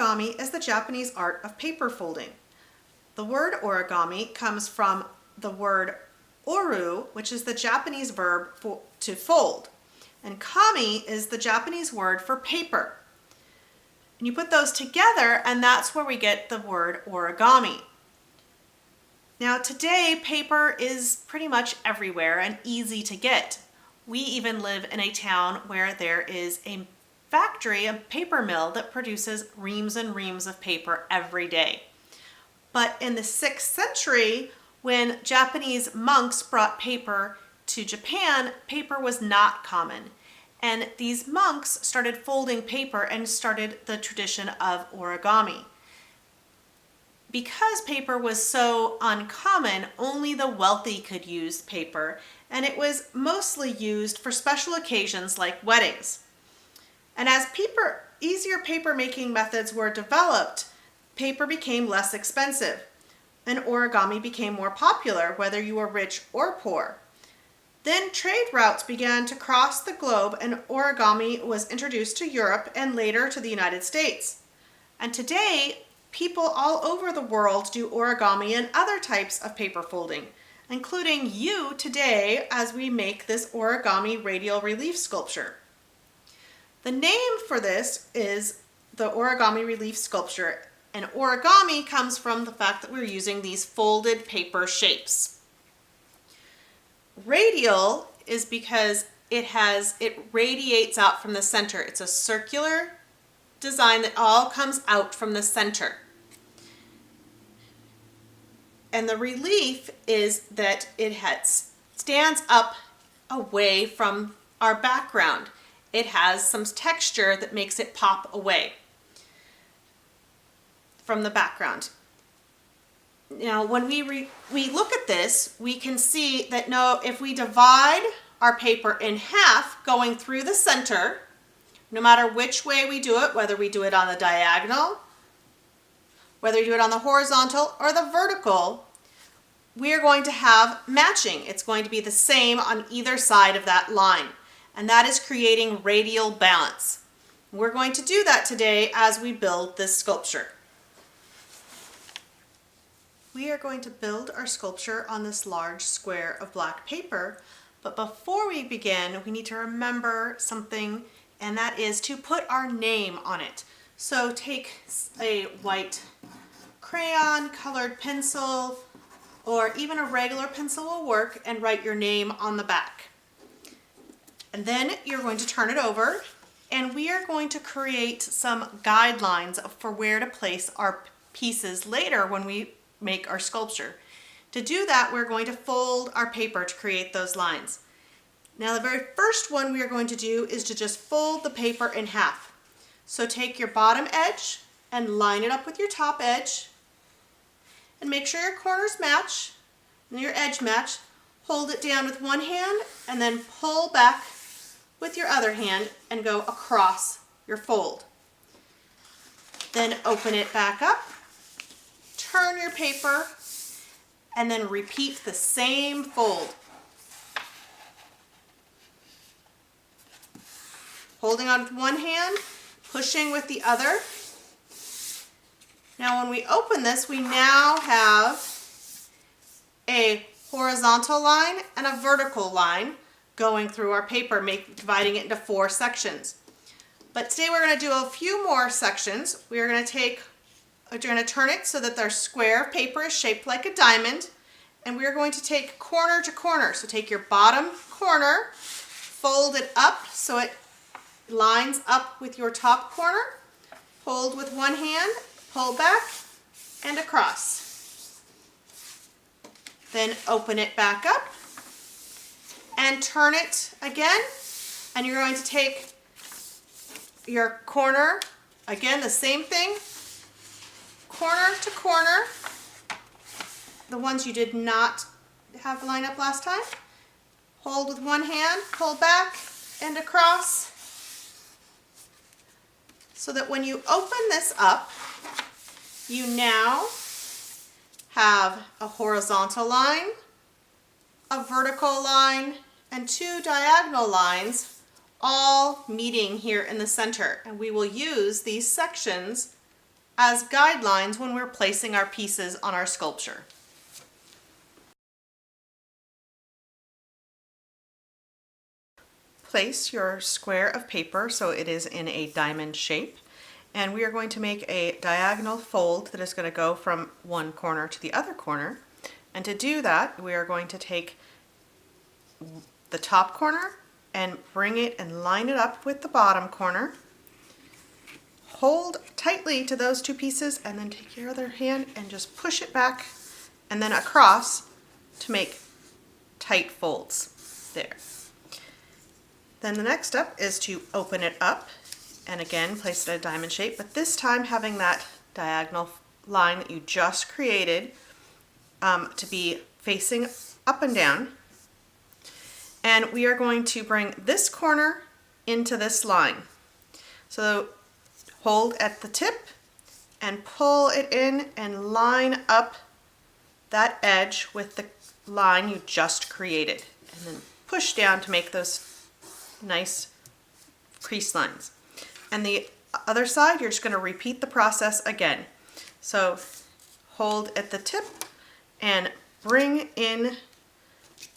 Origami is the Japanese art of paper folding. The word origami comes from the word oru, which is the Japanese verb to fold, and kami is the Japanese word for paper. And you put those together and that's where we get the word origami. Now today paper is pretty much everywhere and easy to get. We even live in a town where there is a factory, a paper mill that produces reams and reams of paper every day. But in the 6th century, when Japanese monks brought paper to Japan, paper was not common. And these monks started folding paper and started the tradition of origami. Because paper was so uncommon, only the wealthy could use paper, and it was mostly used for special occasions like weddings. And as easier paper making methods were developed, paper became less expensive, and origami became more popular, whether you were rich or poor. Then trade routes began to cross the globe, and origami was introduced to Europe and later to the United States. And today, people all over the world do origami and other types of paper folding, including you today as we make this origami radial relief sculpture. The name for this is the origami relief sculpture, and origami comes from the fact that we're using these folded paper shapes. Radial is because it radiates out from the center. It's a circular design that all comes out from the center. And the relief is that it stands up away from our background. It has some texture that makes it pop away from the background. Now, when we look at this, we can see that if we divide our paper in half going through the center, no matter which way we do it, whether we do it on the diagonal, whether you do it on the horizontal or the vertical, we are going to have matching. It's going to be the same on either side of that line. And that is creating radial balance. We're going to do that today as we build this sculpture. We are going to build our sculpture on this large square of black paper, but before we begin, we need to remember something, and that is to put our name on it. So take a white crayon, colored pencil, or even a regular pencil will work, and write your name on the back. And then you're going to turn it over, and we are going to create some guidelines for where to place our pieces later when we make our sculpture. To do that, we're going to fold our paper to create those lines. Now, the very first one we are going to do is to just fold the paper in half. So take your bottom edge and line it up with your top edge, and make sure your corners match and your edge match. Hold it down with one hand and then pull back with your other hand and go across your fold. Then open it back up, turn your paper, and then repeat the same fold. Holding on with one hand, pushing with the other. Now when we open this, we now have a horizontal line and a vertical line going through our paper, dividing it into 4 sections. But today we're going to do a few more sections. We're going to turn it so that our square of paper is shaped like a diamond, and we're going to take corner to corner. So take your bottom corner, fold it up so it lines up with your top corner, hold with one hand, pull back and across. Then open it back up and turn it again, and you're going to take your corner, again the same thing, corner to corner, the ones you did not have line up last time, hold with one hand, pull back and across, so that when you open this up, you now have a horizontal line, a vertical line, and 2 diagonal lines all meeting here in the center. And we will use these sections as guidelines when we're placing our pieces on our sculpture. Place your square of paper so it is in a diamond shape, and we are going to make a diagonal fold that is going to go from one corner to the other corner. And to do that, we are going to take the top corner and bring it and line it up with the bottom corner. Hold tightly to those two pieces and then take your other hand and just push it back and then across to make tight folds there. Then the next step is to open it up and again place it in a diamond shape, but this time having that diagonal line that you just created to be facing up and down. And we are going to bring this corner into this line. So hold at the tip and pull it in and line up that edge with the line you just created. And then push down to make those nice crease lines. And the other side, you're just going to repeat the process again. So hold at the tip and bring in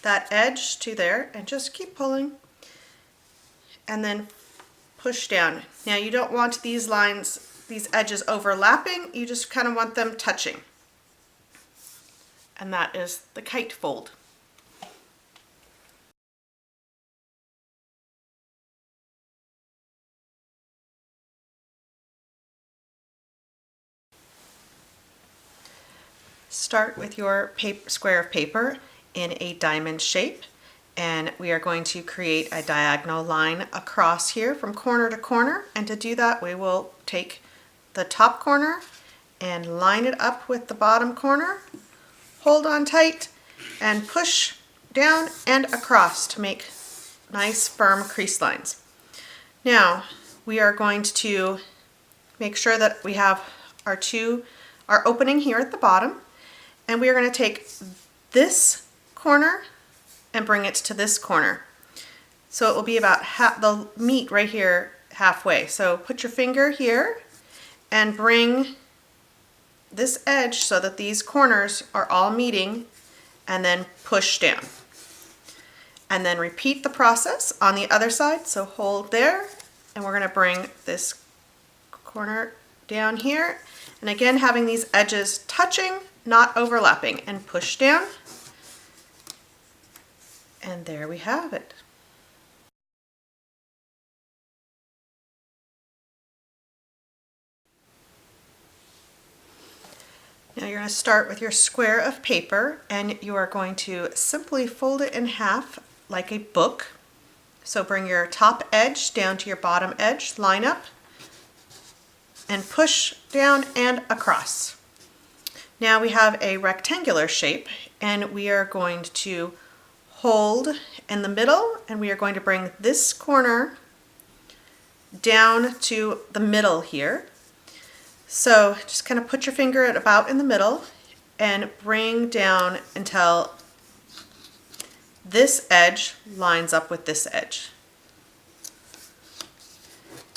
that edge to there and just keep pulling and then push down. Now you don't want these lines, these edges overlapping, you just kind of want them touching. And that is the kite fold. Start with your square of paper in a diamond shape, and we are going to create a diagonal line across here from corner to corner. And to do that, we will take the top corner and line it up with the bottom corner, hold on tight, and push down and across to make nice firm crease lines. Now we are going to make sure that we have our opening here at the bottom, and we are going to take this corner and bring it to this corner. So it will be about they'll meet right here halfway. So put your finger here and bring this edge so that these corners are all meeting, and then push down. And then repeat the process on the other side. So hold there, and we're going to bring this corner down here. And again, having these edges touching, not overlapping, and push down. And there we have it. Now you're going to start with your square of paper, and you are going to simply fold it in half like a book. So bring your top edge down to your bottom edge, line up, and push down and across. Now we have a rectangular shape, and we are going to hold in the middle, and we are going to bring this corner down to the middle here. So just kind of put your finger at about in the middle and bring down until this edge lines up with this edge.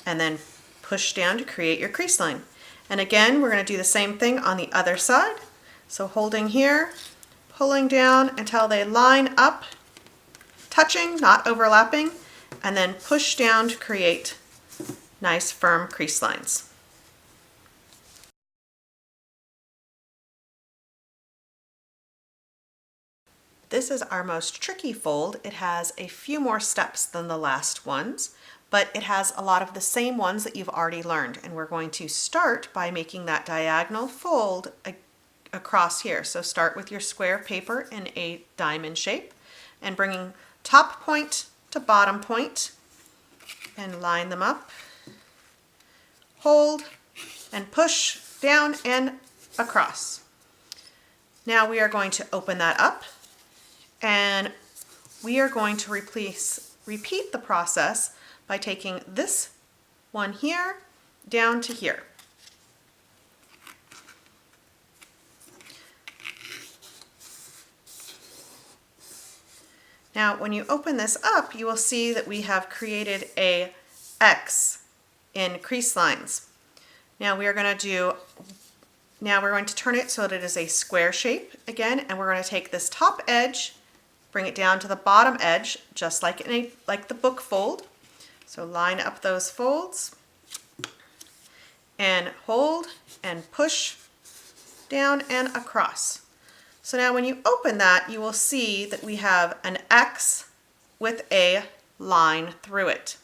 And then push down to create your crease line. And again, we're going to do the same thing on the other side. So holding here, pulling down until they line up, touching, not overlapping, and then push down to create nice firm crease lines. This is our most tricky fold. It has a few more steps than the last ones, but it has a lot of the same ones that you've already learned. And we're going to start by making that diagonal fold across here. So start with your square of paper in a diamond shape and bringing top point to bottom point and line them up. Hold and push down and across. Now we are going to open that up, and we are going to repeat the process by taking this one here down to here. Now when you open this up, you will see that we have created a X in crease lines. Now we're going to turn it so that it is a square shape again, and we're going to take this top edge, bring it down to the bottom edge, just like like the book fold. So line up those folds and hold and push down and across. So now when you open that, you will see that we have an X with a line through it.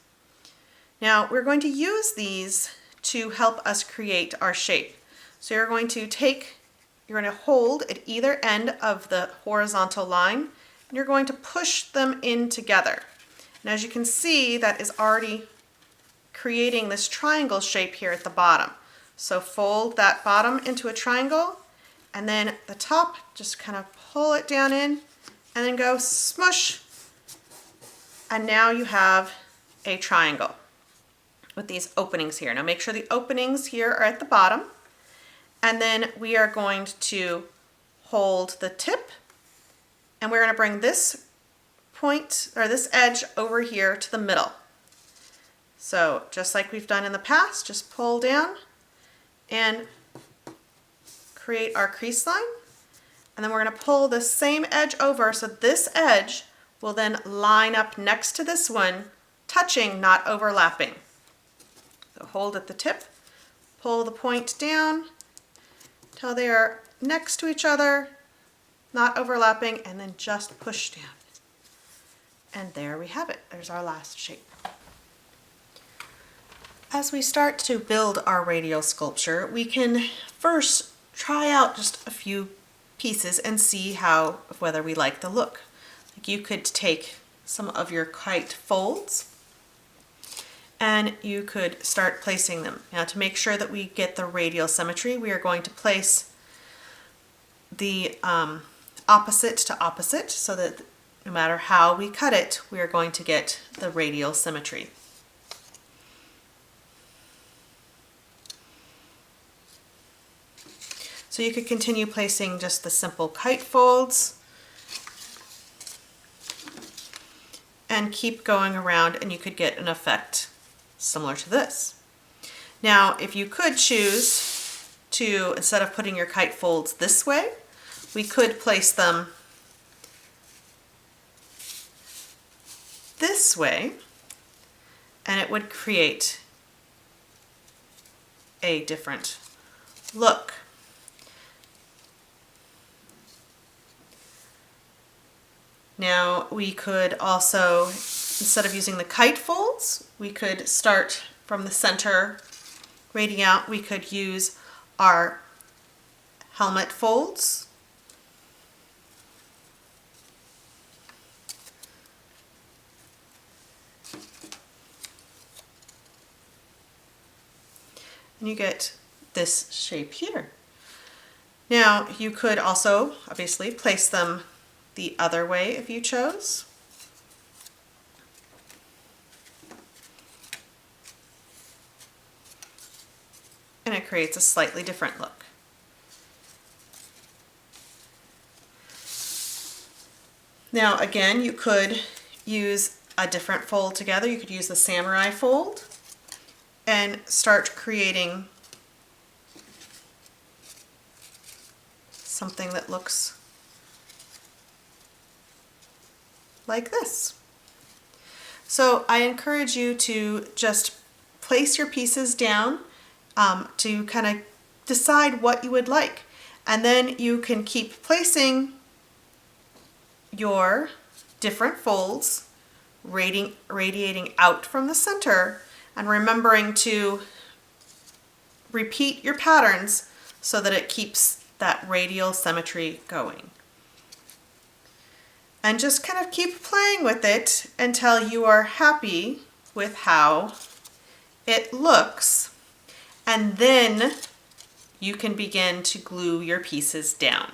Now we're going to use these to help us create our shape. So you're going to hold at either end of the horizontal line, and you're going to push them in together. And as you can see, that is already creating this triangle shape here at the bottom. So fold that bottom into a triangle, and then the top, just kind of pull it down in, and then go smush. And now you have a triangle with these openings here. Now make sure the openings here are at the bottom, and then we are going to hold the tip, and we're going to bring this point, or this edge, over here to the middle. So just like we've done in the past, just pull down and create our crease line, and then we're going to pull the same edge over, so this edge will then line up next to this one, touching, not overlapping. So hold at the tip, pull the point down till they are next to each other, not overlapping, and then just push down. And there we have it. There's our last shape. As we start to build our radial sculpture, we can first try out just a few pieces and see whether we like the look. Like you could take some of your kite folds and you could start placing them. Now to make sure that we get the radial symmetry, we are going to place the opposite to opposite, so that no matter how we cut it, we are going to get the radial symmetry. So you could continue placing just the simple kite folds and keep going around, and you could get an effect similar to this. Now, if you could choose to, instead of putting your kite folds this way, we could place them this way, and it would create a different look. Now we could also, instead of using the kite folds, we could start from the center radial. We could use our helmet folds. And you get this shape here. Now you could also obviously place them the other way if you chose. And it creates a slightly different look. Now again, you could use a different fold together. You could use the samurai fold and start creating something that looks like this. So I encourage you to just place your pieces down to kind of decide what you would like. And then you can keep placing your different folds radiating out from the center, and remembering to repeat your patterns so that it keeps that radial symmetry going. And just kind of keep playing with it until you are happy with how it looks. And then you can begin to glue your pieces down.